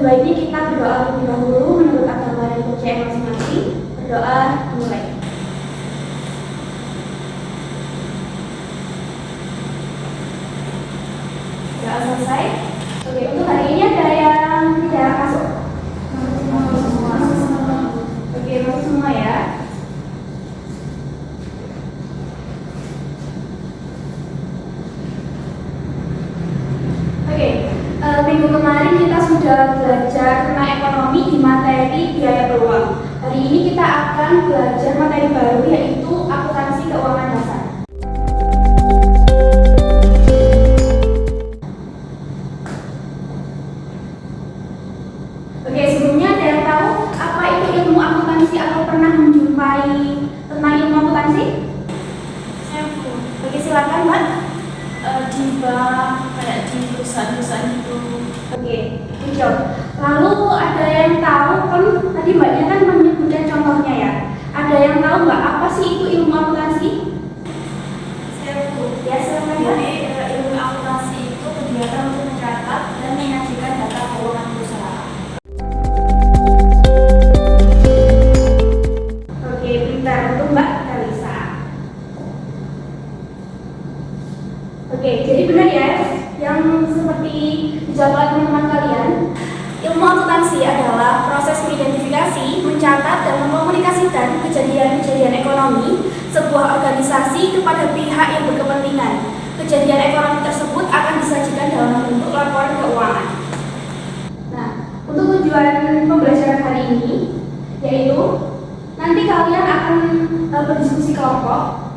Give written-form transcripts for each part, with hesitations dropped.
Baiknya kita berdoa terlebih dahulu menurut agama dan kepercayaan masing-masing. Berdoa dimulai. Doa selesai. Oke, untuk hari ini ada yang tidak masuk? Masuk semua. Oke, masuk semua ya. Minggu kemarin kita sudah belajar tentang ekonomi di materi biaya peluang. Hari ini kita akan belajar materi baru, yaitu akuntansi keuangan dasar. Oke, sebelumnya ada yang tahu apa itu ilmu akuntansi atau pernah menjumpai tentang ilmu akuntansi? Saya pun. Oke, silakan Mbak. Di bank, kayak di perusahaan-perusahaan itu. Oke, hijau. Lalu ada yang tahu kan tadi Mbaknya kan menyebutkan contohnya ya. Ada yang tahu nggak apa sih itu ilmu akuntansi? Saya pun. Ya, silakan. Jadi ilmu akuntansi itu kegiatan untuk mencatat dan menyajikan data keuangan perusahaan. Oke, pintar untuk Mbak Kalisa. Oke, jadi benar ya yang seperti dijawab teman-teman kalian. Ilmu akuntansi adalah proses mengidentifikasi, mencatat, dan mengkomunikasikan kejadian-kejadian ekonomi sebuah organisasi kepada pihak yang berkepentingan. Kejadian ekonomi tersebut akan disajikan dalam bentuk laporan keuangan. Nah, untuk tujuan pembelajaran hari ini yaitu nanti kalian akan berdiskusi kelompok.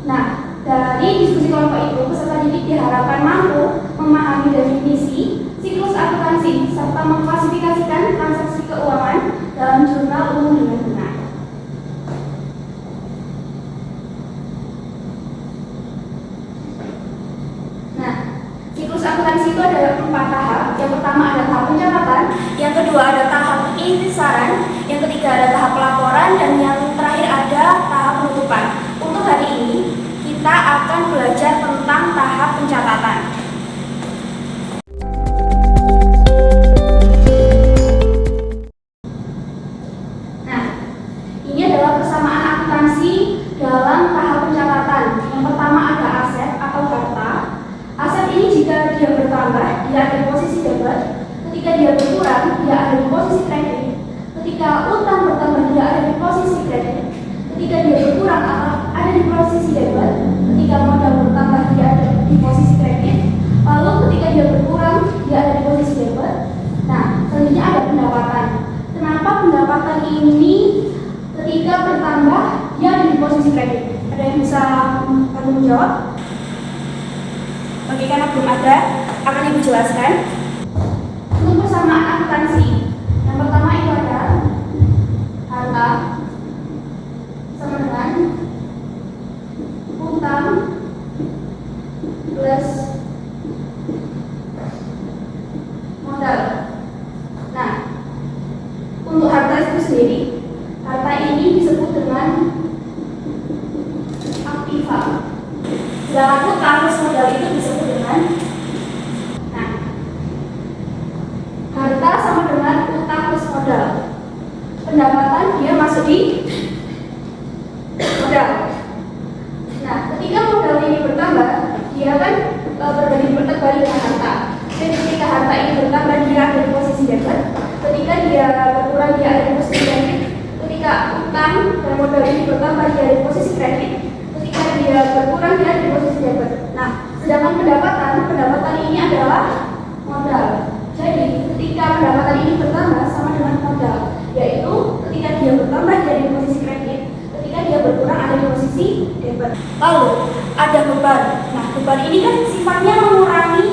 Nah, dari diskusi kelompok itu, peserta didik diharapkan mampu memahami definisi, siklus akuntansi, serta mengklasifikasikan transaksi keuangan dalam jurnal umum dengan benar. Nah, siklus akuntansi itu ada 4 tahap. Yang pertama ada tahap pencatatan, yang kedua ada tahap intisaran, yang ketiga ada tahap pelaporan, dan yang terakhir ada tahap penutupan. Untuk hari ini, kita akan belajar tentang tahap pencatatan. Nah, ini adalah persamaan akuntansi dalam tahap pencatatan. Yang pertama ada aset atau harta. Aset ini jika dia bertambah, dia ada di posisi debit. Ketika dia berkurang, dia ada di posisi kredit. Ketika utang bertambah, dia ada di posisi kredit. Ketika dia berkurang, ada di posisi debit. Ketika modal bertambah, dia ada di posisi kredit. Lalu ketika dia berkurang, dia ada di posisi debit. Nah, selanjutnya ada pendapatan. Kenapa pendapatan ini ketika bertambah, dia ada di posisi kredit? Ada yang bisa bantu menjawab? Oke, karena belum ada, akan Ibu jelaskan. Untuk persamaan akuntansi, yang pertama itu ada harta sama dengan utang plus modal. Nah, untuk harta itu sendiri, harta ini disebut dengan aktiva. Sedangkan utang plus modal itu disebut dengan, nah, harta sama dengan utang plus modal. Pendapatan dia masuk di modal. Nah, ketika modal ini bertambah, dia kan berbalik dengan harta. Jadi ketika harta ini bertambah, dia ada di posisi debit. Ketika dia berkurang, dia ada di posisi kredit. Ketika utang dan modal ini bertambah, dia ada di posisi kredit. Ketika dia berkurang, dia ada di posisi debit. Nah, sedangkan pendapatan ini adalah modal. Jadi ketika pendapatan ini bertambah sama dengan modal, yaitu ketika dia bertambah dia ada di posisi kredit, ketika dia berkurang ada di posisi debit. Lalu ada beban. Nah, beban ini kan sifatnya mengurangi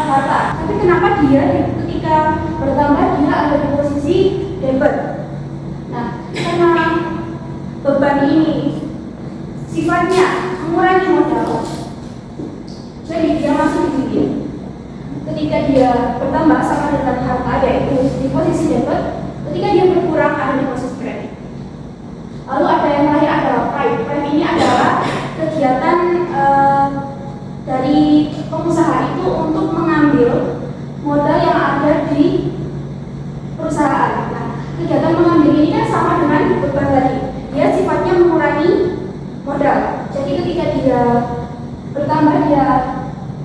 harta. Tapi kenapa dia ketika bertambah dia ada di posisi debit? Nah, karena beban ini sifatnya mengurangi modal, jadi dia masuk di sini. Ketika dia bertambah sama dengan harta, yaitu di posisi debit. Ketika dia berkurang ada di posisi kredit. Lalu ada yang lain adalah prime. Prime ini adalah kegiatan dari pengusaha itu untuk mengambil modal yang ada di perusahaan. Nah, kegiatan mengambil ini kan sama dengan beban tadi. Dia sifatnya mengurangi modal. Jadi ketika dia bertambah dia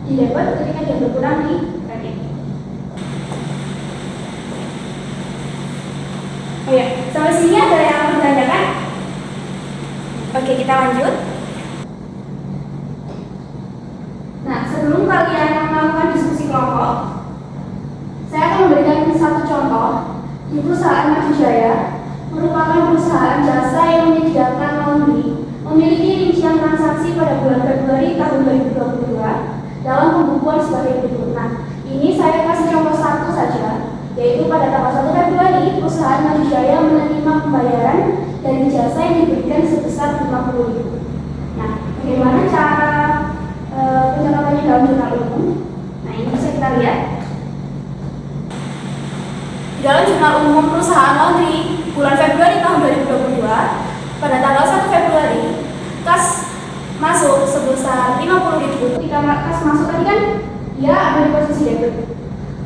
di debit, ketika dia berkurang di kredit. Oh ya, sampai sini ada yang menanyakan? Oke, kita lanjut. Nah, sebelum kalian melakukan diskusi kelompok, saya akan memberikan satu contoh. Di perusahaan Maju Jaya merupakan perusahaan jasa yang menyediakan laundry, memiliki rincian transaksi pada bulan Februari tahun 2022 dalam pembukuan sebagai berikut. Nah, ini saya kasih contoh satu saja, yaitu pada tanggal 1 Februari perusahaan Maju Jaya menerima pembayaran dari jasa yang diberikan sebesar 50.000. Nah, bagaimana cara pencatatannya dalam jurnal umum? Nah, ini bisa kita lihat. Di dalam jurnal umum perusahaan laundry bulan Februari tahun 2022, pada tanggal 1 Februari, kas masuk sebesar 50.000. Ketika kas masuk tadi kan dia ada di posisi debit.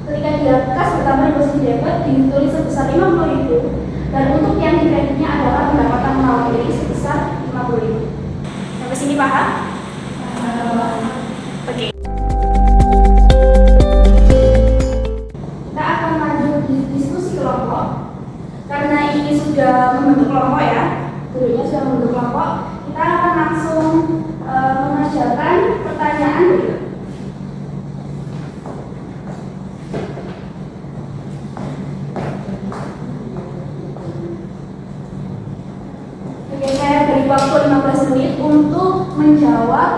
Ketika dia kas bertambah di posisi debit, ditulis sebesar 50.000. Dan untuk yang di kreditnya adalah pendapatan laundry sebesar 50.000. Sampai sini paham? Oke. Kita akan lanjut di diskusi kelompok. Karena ini sudah membentuk kelompok ya, dulunya sudah membentuk kelompok, kita akan langsung mengerjakan pertanyaan berikut. Oke, saya beri waktu 15 menit untuk menjawab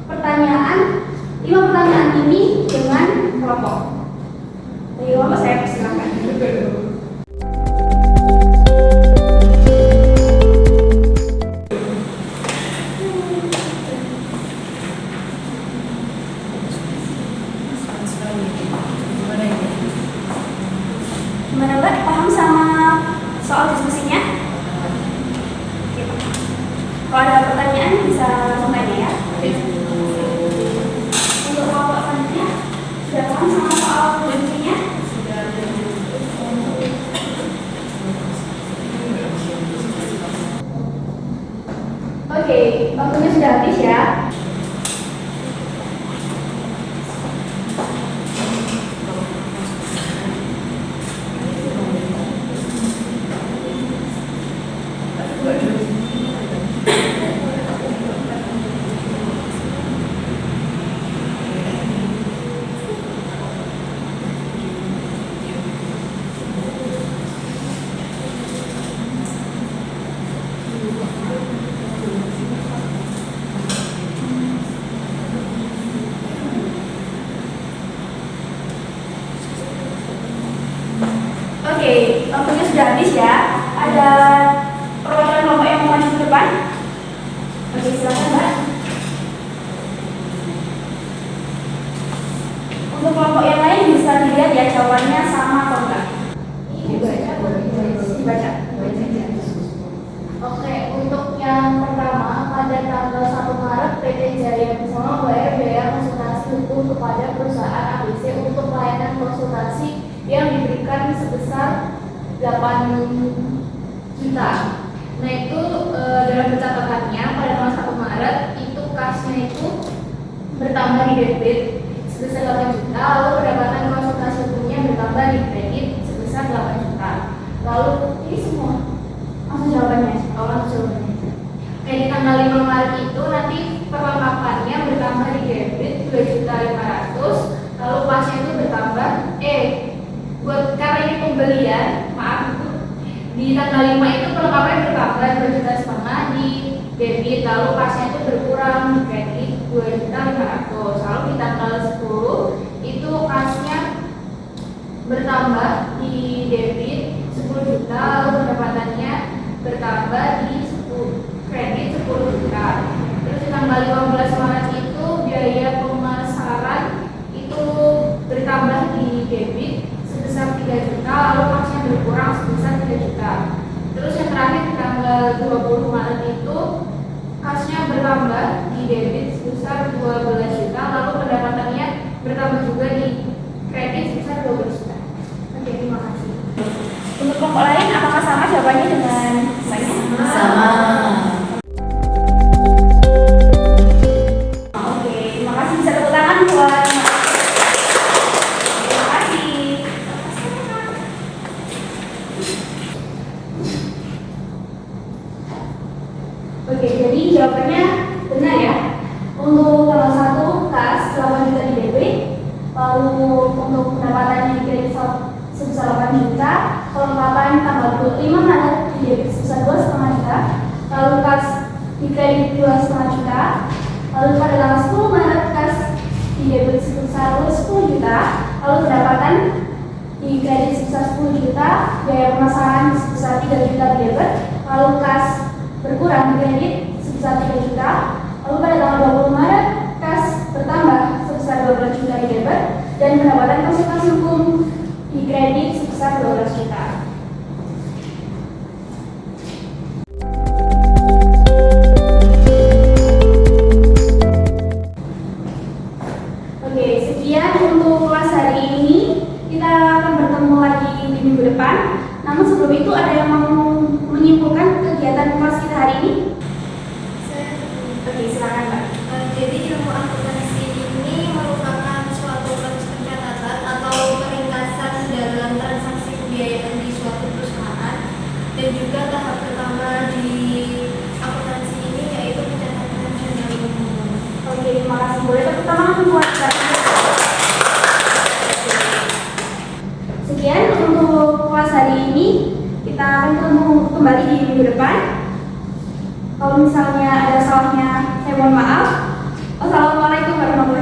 pertanyaan 5 pertanyaan ini dengan kelompok. Dari kelompok saya persilakan. Gimana Mbak? Paham sama soal diskusinya? Kalau ada pertanyaan bisa langsung tanya ya. Untuk kelompok selanjutnya, sudah paham sama soal diskusinya? Oke, waktunya sudah habis ya. Oke, waktunya sudah habis ya. Ada perwakilan kelompok yang mau maju ke depan? Oke, silakan Mbak. Untuk kelompok yang lain bisa dilihat ya jawabannya sama atau enggak. Dibaca. Oke, untuk yang pertama, pada tanggal 1 Maret PT Jaya Kusuma membayar biaya konsultasi hukum kepada perusahaan ABC untuk pelayanan konsultasi yang diberikan sebesar 8 juta. Nah itu dalam pencatatannya pada tanggal 1 Maret itu kasnya itu bertambah di debit sebesar 8 juta, lalu pendapatan konsultasi hukumnya bertambah di kredit sebesar 8 juta. Lalu ini semua langsung jawabannya. Kayak di tanggal 5 Maret itu nanti perlengkapannya bertambah di debit 2.500.000, lalu pasnya itu bertambah buat karena ini pembelian, maaf itu di tanggal 5 itu perlengkapannya bertambah 2,5 juta di debit, lalu pasnya itu bertambah di debit 10 juta, lalu pendapatannya bertambah di 10 kredit 10 juta. Terus di tanggal 15 Maret itu biaya pemasaran itu bertambah di debit sebesar 3 juta, lalu kasnya berkurang sebesar 3 juta. Terus yang terakhir di tanggal 20 Maret itu kasnya bertambah di debit sebesar 12 juta, lalu pendapatannya bertambah juga di kredit sebesar 12 juta. Oke, terima kasih. Untuk kelompok lain, apakah sama jawabannya dengan mbaknya? Sama. Oke, terima kasih. Bisa tepuk tangan buat. Terima kasih. Oke, jadi jawabannya benar ya. Untuk tanggal 1 kas 8 juta di debit, lalu untuk pendapatannya di kredit sebesar 8 juta, kelengkapan tanggal 25 Maret di debit sebesar 2,5 juta, lalu kas di kredit 2,5 juta, lalu pada tanggal 10 Maret kas di debit sebesar 10 juta, lalu pendapatan di kredit sebesar 10 juta, biaya pemasaran sebesar 3 juta di debit, lalu kas berkurang di kredit sebesar 3 juta, lalu pada tanggal 20 Maret kas bertambah sebesar 12 juta di debit, dan pendapatan konsultasi hukum di kredit sebesar 12 juta. Oke, sekian untuk kelas hari ini. Kita akan bertemu lagi di minggu depan. Namun sebelum itu ada yang mau menyimpulkan kegiatan kelas kita hari ini? Oke, silakan Mbak. Jadi ilmu akuntansi ini merupakan suatu proses pencatatan atau peringkasan dalam transaksi pembiayaan di suatu perusahaan, dan juga tahap pertama di akuntansi ini yaitu pencatatan jurnal umum. Oke, terima kasih. Boleh tepuk tangan buat Mbak. Sekian untuk kelas hari ini. Kita akan ketemu kembali di minggu depan. Kalau misalnya ada salahnya, saya mohon maaf. Wassalamualaikum warahmatullahi wabarakatuh.